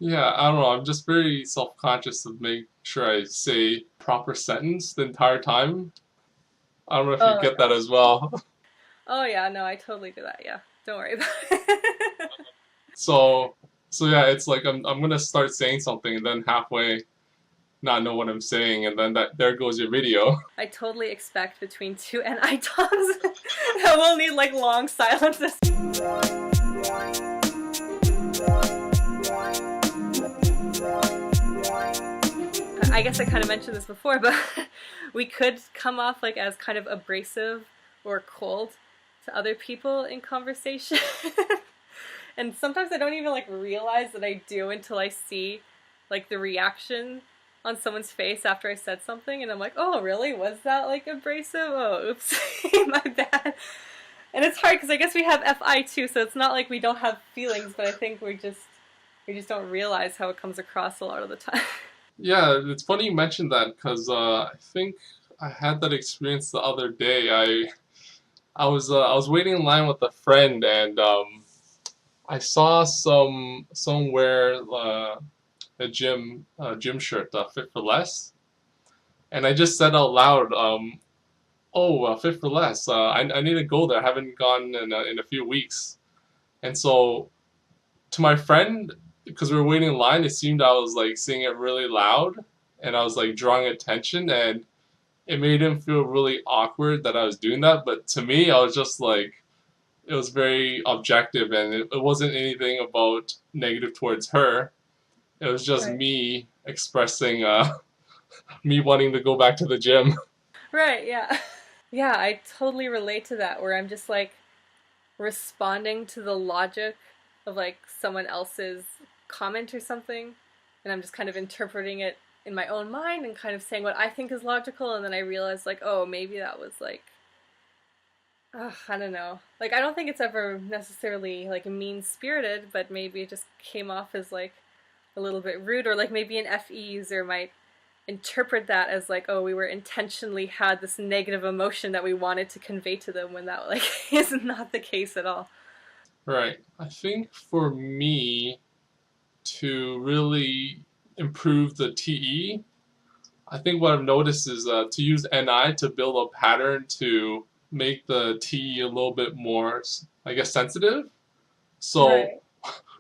Yeah, I don't know. I'm just very self-conscious to make sure I say proper sentence the entire time. I don't know if you Oh my get that gosh. as well. Oh yeah, no, I totally do that. Yeah. Don't worry about it. So, so yeah, it's like I'm gonna start saying something and then halfway not know what I'm saying, and then that there goes your video. I totally expect between two and itoms that we'll need like long silences. I guess I kind of mentioned this before, but we could come off like as kind of abrasive or cold to other people in conversation. And sometimes I don't even like realize that I do until I see like the reaction on someone's face after I said something, and I'm like, oh really, was that like abrasive? Oh oops, my bad. And it's hard because I guess we have FI too, so it's not like we don't have feelings, but I think we just don't realize how it comes across a lot of the time. Yeah, it's funny you mentioned that because I think I had that experience the other day. I was waiting in line with a friend and I saw somewhere a gym shirt fit for less, and I just said out loud, "Oh, fit for less. I need to go there. I haven't gone in a few weeks." And so to my friend, because we were waiting in line, it seemed I was like saying it really loud, and I was like drawing attention, and it made him feel really awkward that I was doing that. But to me, I was just like, it was very objective, and it wasn't anything about negative towards her. It was just Right. me expressing me wanting to go back to the gym. Right, yeah. Yeah, I totally relate to that where I'm just like responding to the logic of like someone else's comment or something, and I'm just kind of interpreting it in my own mind and kind of saying what I think is logical, and then I realize like, oh, maybe that was like, I don't know. Like I don't think it's ever necessarily like mean spirited, but maybe it just came off as like a little bit rude, or like maybe an FE user might interpret that as like, oh, we were intentionally had this negative emotion that we wanted to convey to them, when that like is not the case at all. Right. I think for me to really improve the TE, I think what I've noticed is to use NI to build a pattern to make the TE a little bit more, I guess, sensitive. So Right.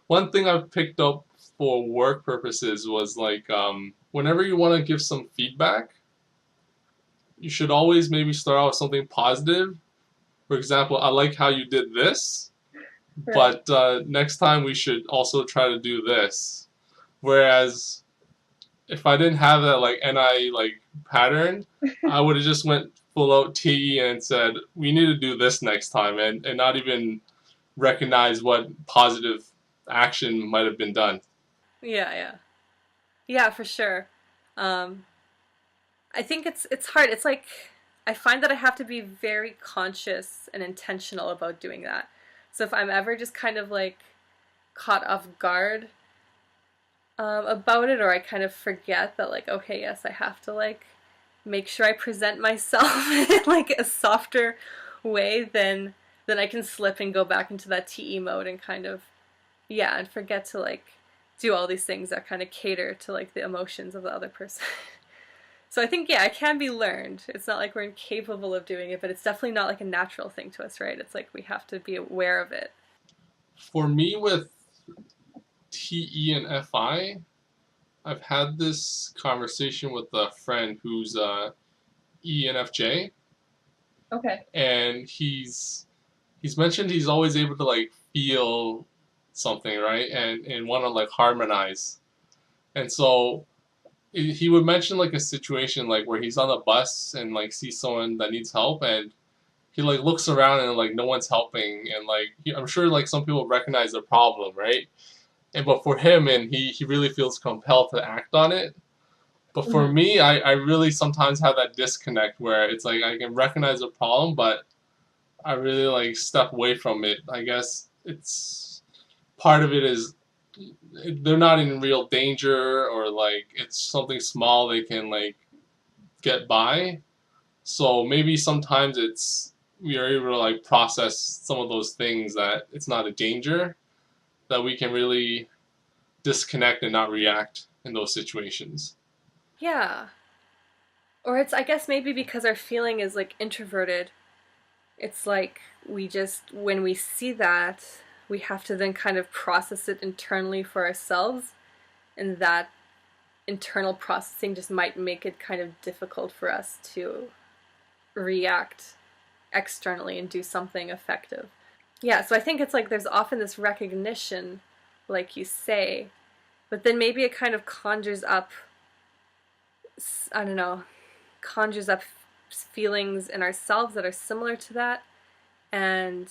one thing I've picked up for work purposes was like whenever you want to give some feedback, you should always maybe start out with something positive. For example, I like how you did this, Right. but next time we should also try to do this. Whereas if I didn't have that like NI like pattern, I would have just went full out TE and said we need to do this next time, and not even recognize what positive action might have been done. Yeah, yeah. Yeah, for sure. Um I think it's hard. It's like I find that I have to be very conscious and intentional about doing that. So if I'm ever just kind of like caught off guard about it, or I kind of forget that like, okay, yes, I have to like make sure I present myself in like a softer way, then I can slip and go back into that TE mode and kind of, yeah, and forget to like do all these things that kind of cater to like the emotions of the other person. So I think, yeah, it can be learned. It's not like we're incapable of doing it, but it's definitely not like a natural thing to us, right? It's like we have to be aware of it. For me, with TE and FI, I've had this conversation with a friend who's ENFJ, Okay. and he's mentioned he's always able to like feel something, right, and want to like harmonize. And so he would mention like a situation like where he's on the bus and like sees someone that needs help, and he like looks around and like no one's helping, and like I'm sure like some people recognize the problem, right? And but for him, and he really feels compelled to act on it. But for Mm-hmm. me, I really sometimes have that disconnect where it's like I can recognize the problem, but I really like step away from it. I guess it's part of it is they're not in real danger, or like it's something small they can like get by. So maybe sometimes it's we are able to like process some of those things that it's not a danger that we can really disconnect and not react in those situations. Yeah. Or it's, I guess, maybe because our feeling is like introverted. It's like we just, when we see that, we have to then kind of process it internally for ourselves. And that internal processing just might make it kind of difficult for us to react externally and do something effective. Yeah, so I think it's like there's often this recognition, like you say, but then maybe it kind of conjures up, I don't know, conjures up feelings in ourselves that are similar to that, and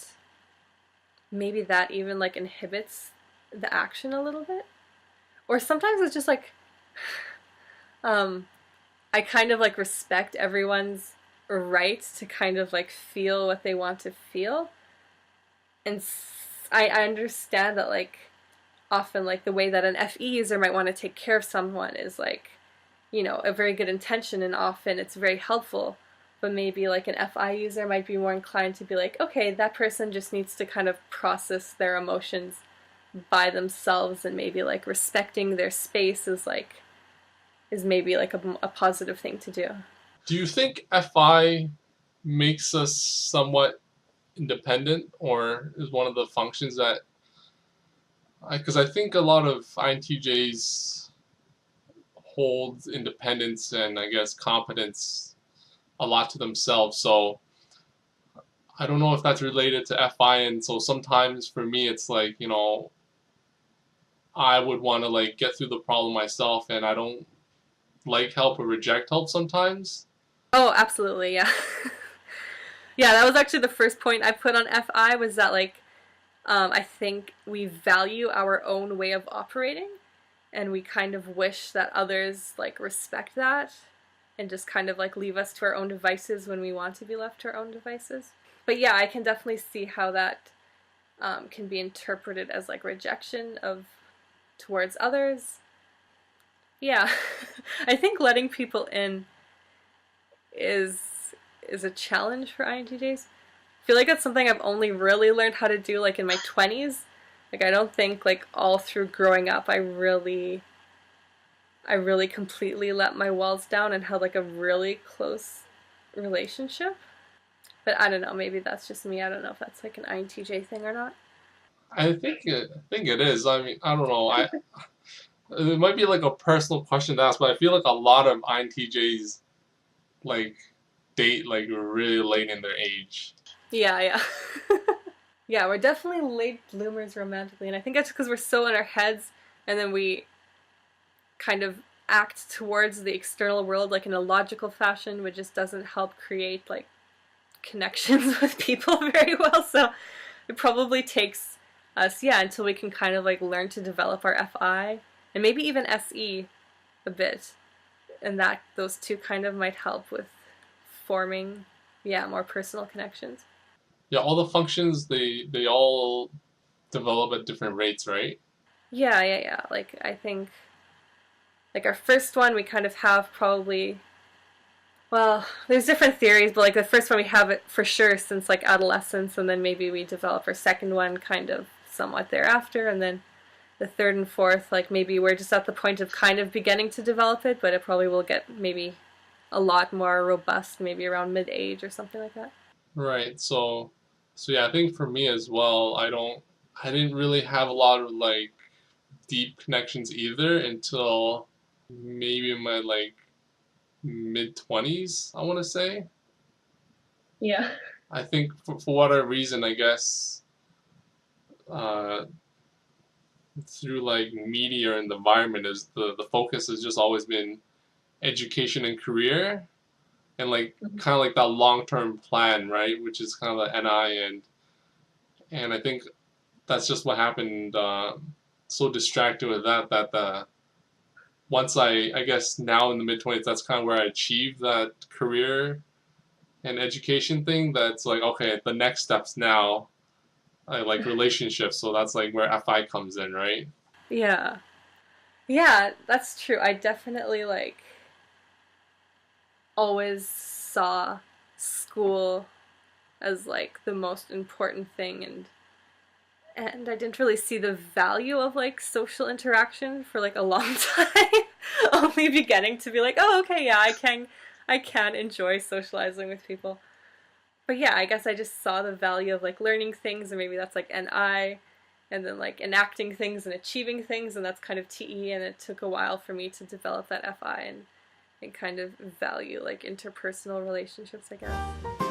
maybe that even like inhibits the action a little bit. Or sometimes it's just like, I kind of like respect everyone's right to kind of like feel what they want to feel, and I understand that like often like the way that an FE user might want to take care of someone is like, you know, a very good intention, and often it's very helpful. But maybe like an FI user might be more inclined to be like, okay, that person just needs to kind of process their emotions by themselves, and maybe like respecting their space is like, is maybe like a positive thing to do. Do you think FI makes us somewhat independent, or is one of the functions that, because I think a lot of INTJs hold independence and I guess competence a lot to themselves. So I don't know if that's related to FI, and so sometimes for me it's like, you know, I would want to like get through the problem myself, and I don't like help or reject help sometimes. Oh, absolutely, yeah. Yeah, that was actually the first point I put on FI, was that like, I think we value our own way of operating, and we kind of wish that others like respect that and just kind of like leave us to our own devices when we want to be left to our own devices. But yeah, I can definitely see how that can be interpreted as like rejection of towards others. Yeah, I think letting people in is is a challenge for INTJs. I feel like that's something I've only really learned how to do like in my 20s. Like I don't think like all through growing up I really completely let my walls down and had like a really close relationship. But I don't know, maybe that's just me. I don't know if that's like an INTJ thing or not. I think it is. I mean, I don't know. It might be like a personal question to ask, but I feel like a lot of INTJs like date like really late in their age. Yeah, yeah. Yeah, we're definitely late bloomers romantically, and I think that's because we're so in our heads, and then we kind of act towards the external world like in a logical fashion, which just doesn't help create like connections with people very well. So it probably takes us, yeah, until we can kind of like learn to develop our FI and maybe even SE a bit, and that those two kind of might help with forming, yeah, more personal connections. Yeah, all the functions they all develop at different rates, right? Yeah, yeah, yeah. Like I think like our first one we kind of have probably, well, there's different theories, but like the first one we have it for sure since like adolescence, and then maybe we develop our second one kind of somewhat thereafter, and then the third and fourth, like maybe we're just at the point of kind of beginning to develop it, but it probably will get maybe a lot more robust, maybe around mid-age or something like that. Right. So yeah, I think for me as well, I didn't really have a lot of like deep connections either until maybe in my like mid 20s, I want to say. Yeah. I think for whatever reason, I guess uh, through like media and the environment is the focus has just always been education and career, and like kind of like that long-term plan, right? Which is kind of the NI, and I think that's just what happened. So distracted with that once I guess now in the mid 20s, that's kind of where I achieved that career and education thing. That's like, okay, the next steps now, I like relationships. So that's like where FI comes in, right? Yeah. Yeah, that's true. I definitely like always saw school as like the most important thing, and and I didn't really see the value of like social interaction for like a long time. Only beginning to be like, oh, okay, yeah, I can enjoy socializing with people. But yeah, I guess I just saw the value of like learning things, and maybe that's like NI, and then like enacting things and achieving things, and that's kind of TE. And it took a while for me to develop that FI and kind of value like interpersonal relationships, I guess.